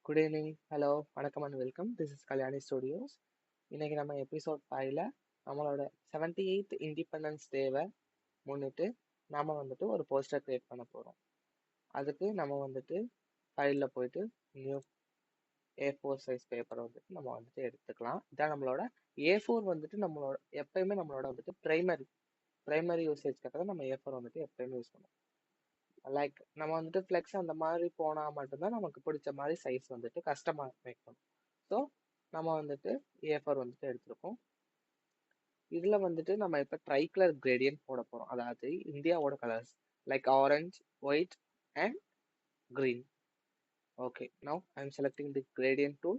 Good evening, hello, வணக்கம் and welcome. This is Kalyani studios. இன்னைக்கு நம்ம எபிசோட் 5ல நம்மளோட 78th இண்டிபெண்டன்ஸ் டேவை முன்னிட்டு நாம வந்துட்டு ஒரு போஸ்டர் கிரியேட் பண்ண போகிறோம். அதுக்கு நம்ம வந்துட்டு ஃபைலில் போயிட்டு நியூ A4 சைஸ் பேப்பரை வந்துட்டு நம்ம வந்துட்டு எடுத்துக்கலாம். இதான் நம்மளோட A4 வந்துட்டு நம்மளோட எப்பயுமே நம்மளோட வந்துட்டு ப்ரைமரி யூசேஜ்க்காக தான் நம்ம A4 வந்துட்டு எப்பயுமே யூஸ் பண்ணுவோம். லைக் நம்ம வந்துட்டு ஃப்ளெக்ஸ் அந்த மாதிரி போனால் மட்டும்தான் நமக்கு பிடிச்ச மாதிரி சைஸ் வந்துட்டு கஸ்டமாக மேக் பண்ணும். ஸோ நம்ம வந்துட்டு A4 வந்துட்டு எடுத்திருக்கோம். இதில் வந்துட்டு நம்ம இப்போ ட்ரை கலர் கிரேடியன்ட் போட போகிறோம். அதாவது இந்தியாவோட colours like orange, white and green. Okay, now I am selecting the gradient tool.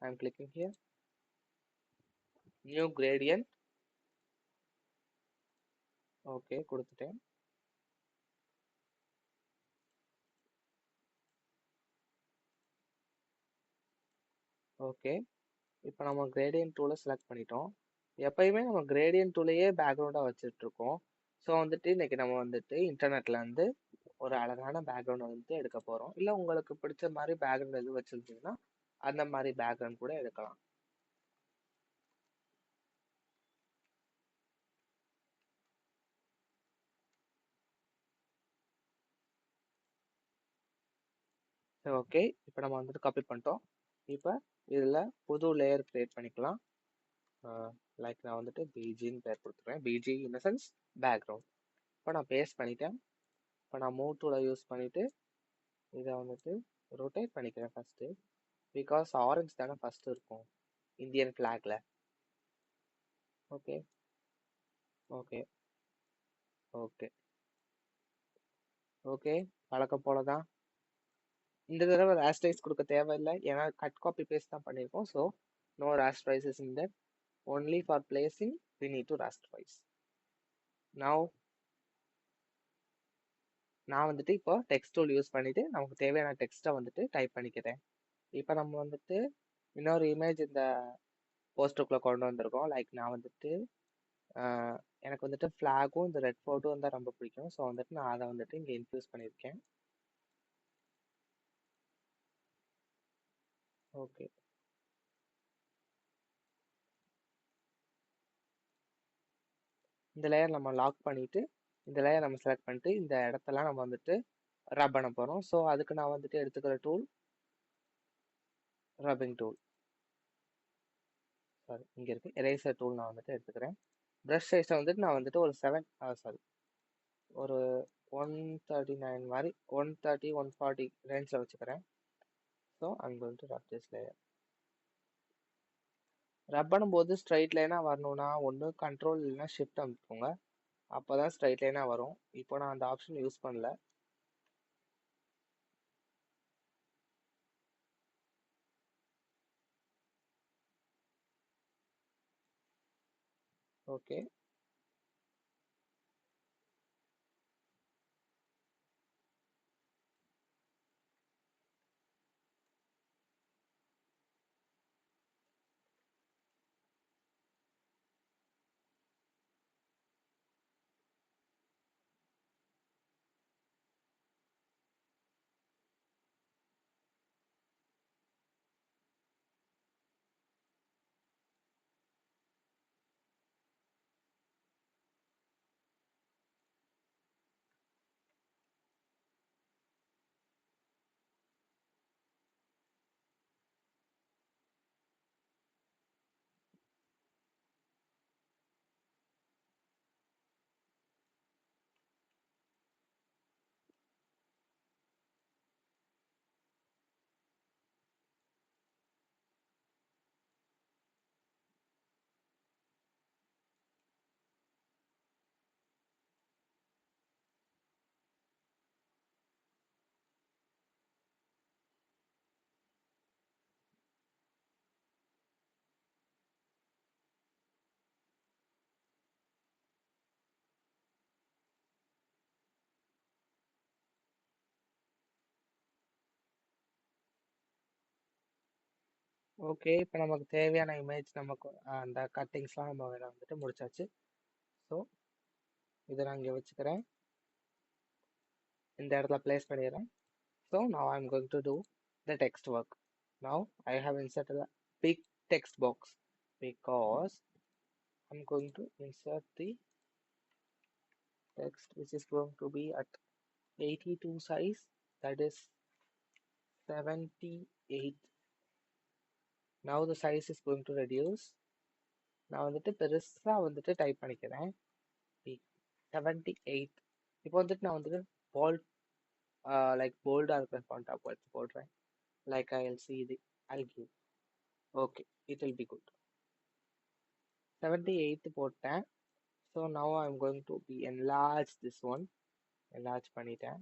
I am clicking here. New gradient. Okay, கொடுத்துட்டேன். ஓகே, இப்போ நம்ம கிரேடியன்ட் டூலை செலக்ட் பண்ணிட்டோம். எப்பயுமே நம்ம கிரேடியன்ட் டூலையே பேக்ரவுண்டாக வச்சுட்டு இருக்கோம். ஸோ வந்துட்டு இன்னைக்கு நம்ம வந்துட்டு இன்டர்நெட்ல இருந்து ஒரு அழகான பேக்ரவுண்ட் வந்துட்டு எடுக்க போகிறோம். இல்லை உங்களுக்கு பிடிச்ச மாதிரி பேக்ரவுண்ட் எதுவும் வச்சுருந்தீங்கன்னா அந்த மாதிரி பேக்ரவுண்ட் கூட எடுக்கலாம். சரி, ஓகே, இப்போ நம்ம வந்துட்டு காப்பி பண்ணிட்டோம். இப்போ இதில் புது லேயர் கிரியேட் பண்ணிக்கலாம். லைக் நான் வந்துட்டு பிஜின்னு பேர் கொடுத்துருவேன். BG in the sense background. இப்போ நான் பேஸ்ட் பண்ணிட்டேன். இப்போ நான் மூவ் டூலை யூஸ் பண்ணிவிட்டு இதை வந்துட்டு ரொட்டேட் பண்ணிக்கிறேன் ஃபஸ்ட்டு. பிகாஸ் ஆரஞ்சு தானே ஃபர்ஸ்ட் இருக்கும் இந்தியன் ஃபிளாக்ல. ஓகே ஓகே ஓகே ஓகே, வழக்கம் போல தான். இந்த தடவை ராஸ்டரைஸ் கொடுக்க தேவையில்லை, ஏன்னா கட் காப்பி பேஸ்ட் தான் பண்ணியிருக்கோம். So no rasterizes in that. Only for placing we need to rasterize. Now நான் வந்துட்டு இப்போ டெக்ஸ்ட் டூல் யூஸ் பண்ணிட்டு நமக்கு தேவையான டெக்ஸ்ட்டை வந்துட்டு டைப் பண்ணிக்கிறேன். இப்போ நம்ம வந்துட்டு இன்னொரு இமேஜ் இந்த போஸ்டருக்குள்ளே கொண்டு வந்திருக்கோம். லைக் நான் வந்துட்டு எனக்கு வந்துட்டு ஃப்ளாகும் இந்த ரெட் ஃபோர்ட்டும் தான் ரொம்ப பிடிக்கும். ஸோ வந்துட்டு நான் அதை வந்துட்டு இங்கே இன்ஃபியூஸ் பண்ணியிருக்கேன். ஓகே, இந்த லேயர் நம்ம லாக் பண்ணிட்டு இந்த லேயர் நம்ம செலக்ட் பண்ணிட்டு இந்த இடத்தெல்லாம் நம்ம வந்துட்டு ரப் பண்ண போகிறோம். ஸோ அதுக்கு நான் வந்துட்டு எடுத்துக்கிற டூல் ரப்பிங் டூல். சாரி, இங்கே இருக்கு எரேசர் டூல். நான் வந்துட்டு எடுத்துக்கிறேன். ப்ரஷ் சைஸை வந்துட்டு நான் வந்துட்டு ஒரு 7 சாரி ஒரு 139 மாதிரி 130 140 ரேஞ்சில் வச்சுக்கிறேன். So I'm going to rub this layer. Rub பண்ணும்போது ஸ்ட்ரைட் லைனாக வரணும்னா ஒன்று கண்ட்ரோல் இல்லைன்னா ஷிஃப்ட் அமைக்கோங்க. அப்போ தான் ஸ்ட்ரைட் லைனாக வரும். இப்போ நான் அந்த ஆப்ஷன் யூஸ் பண்ணல. ஓகே, ஓகே, இப்போ நமக்கு தேவையான இமேஜ் நமக்கு அந்த கட்டிங்ஸ்லாம் நம்ம வேற வந்துட்டு முடிச்சாச்சு. ஸோ இதை நான் இங்கே வச்சுக்கிறேன், இந்த இடத்துல பிளேஸ் பண்ணிடுறேன். So now I'm going to do the text work. Now I have inserted a big text box because I'm going to insert the text which is going to be at 82 size, that is 78. Now the size is going to reduce. நான் வந்துட்டு பெருசா வந்துட்டு type பண்ணிக்கிறேன் 78. இப்போ வந்துட்டு நான் வந்துட்டு bolt like போல்டா இருக்கிற ஃபாண்ட்டா போடுறேன். Like I'll see the I'll give. Okay, it will be good. 78 போட்டேன். So now I'm going to be enlarge this one. enlarge பண்ணிட்டேன்.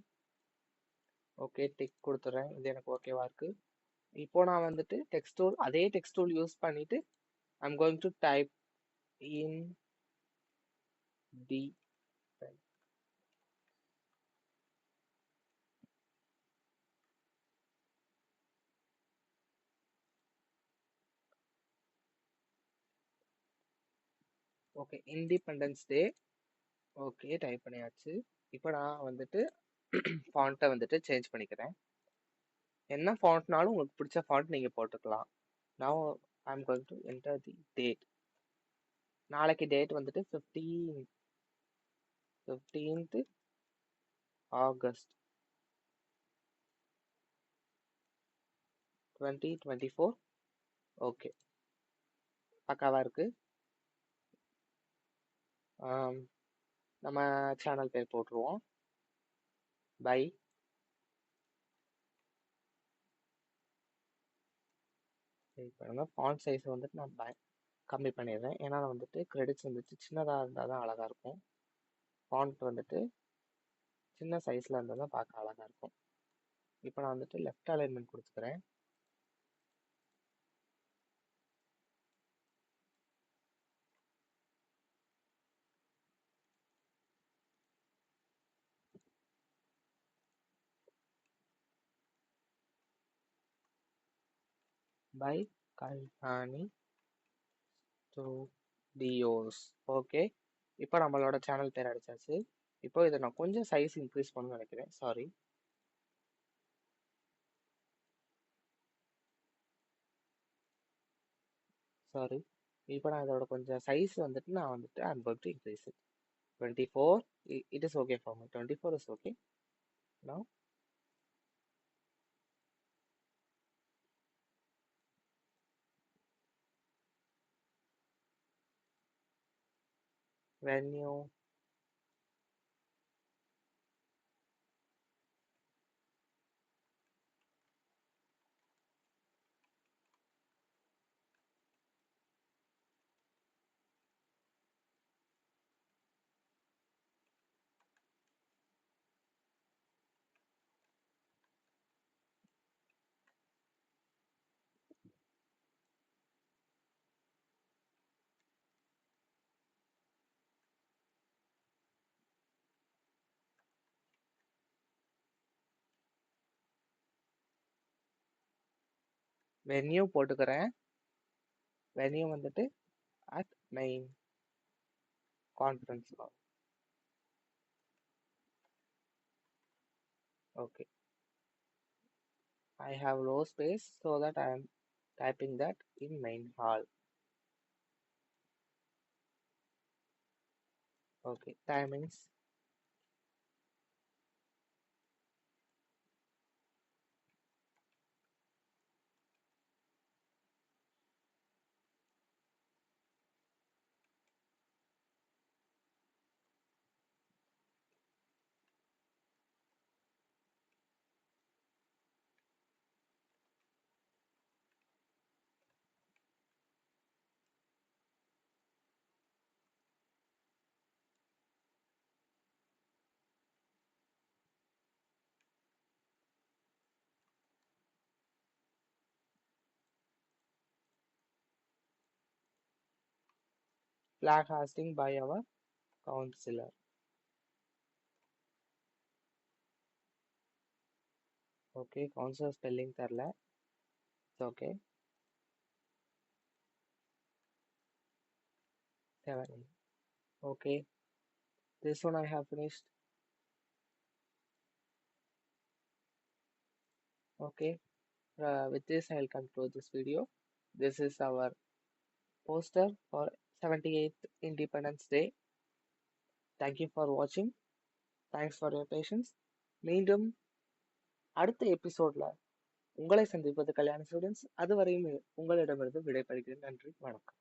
ஓகே, டிக் கொடுத்துட்றேன். இது எனக்கு ஓகேவா இருக்கு. இப்போ நான் வந்துட்டு டெக்ஸ்ட் டூல், அதே டெக்ஸ்ட் டூல் யூஸ் பண்ணிட்டு I'm going to type in the pen. Okay, independence day. Okay, type பண்ணியாச்சு. இப்போ நான் வந்துட்டு ஃபாண்ட்டை வந்துட்டு சேஞ்ச் பண்ணிக்கிறேன். என்ன ஃபாண்ட்னாலும் உங்களுக்கு பிடிச்ச ஃபாண்ட் நீங்கள் போட்டுக்கலாம். Now I'm going to enter the date. நாளைக்கு டேட் வந்துட்டு 15th August 2024. ஓகே, பக்காவா இருக்கு. நம்ம சேனல் பேர் போட்டுருவோம். பை. பண்ணுங்க. ஃபாண்ட் சைஸ் வந்துட்டு நான் கம்மி பண்ணிடுறேன். ஏன்னா நான் வந்துட்டு கிரெடிட்ஸ் வந்துட்டு சின்னதாக இருந்தால் தான் அழகாக இருக்கும். ஃபாண்ட் வந்துட்டு சின்ன சைஸில் இருந்தால் தான் பார்க்க அழகாக இருக்கும். இப்போ நான் வந்துட்டு லெஃப்ட் அலைன்மெண்ட் கொடுத்துக்கிறேன். By Kalyani studios. ஓகே, இப்போ நம்மளோட சேனல் பேர் அடிச்சாச்சு. இப்போ இதை நான் கொஞ்சம் சைஸ் இன்க்ரீஸ் பண்ணணும்னு நினைக்கிறேன். சாரி. இப்போ நான் இதோட கொஞ்சம் சைஸ் வந்துட்டு நான் வந்துட்டு I'm going to increase it. 24. It is okay for me. 24 is okay. Now venue venue போட்டுக்கிறேன். venue வந்துட்டு at main conference hall. Okay, I have low space so that I am typing that in main hall. Okay, timings. Flag hosting by our counselor. Okay, counselor spelling தெரியல. It's okay. 7. Okay, this one I have finished. Okay, with this, I'll conclude this video. This is our poster for 78th Independence Day. Thank you for watching. Thanks for your patience. மீண்டும் அடுத்த எபிசோட்ல உங்களை சந்திப்பது கல்யாண students. அதுவரையும் உங்களிடமிருந்து விடைபெறுகிறேன். நன்றி, வணக்கம்.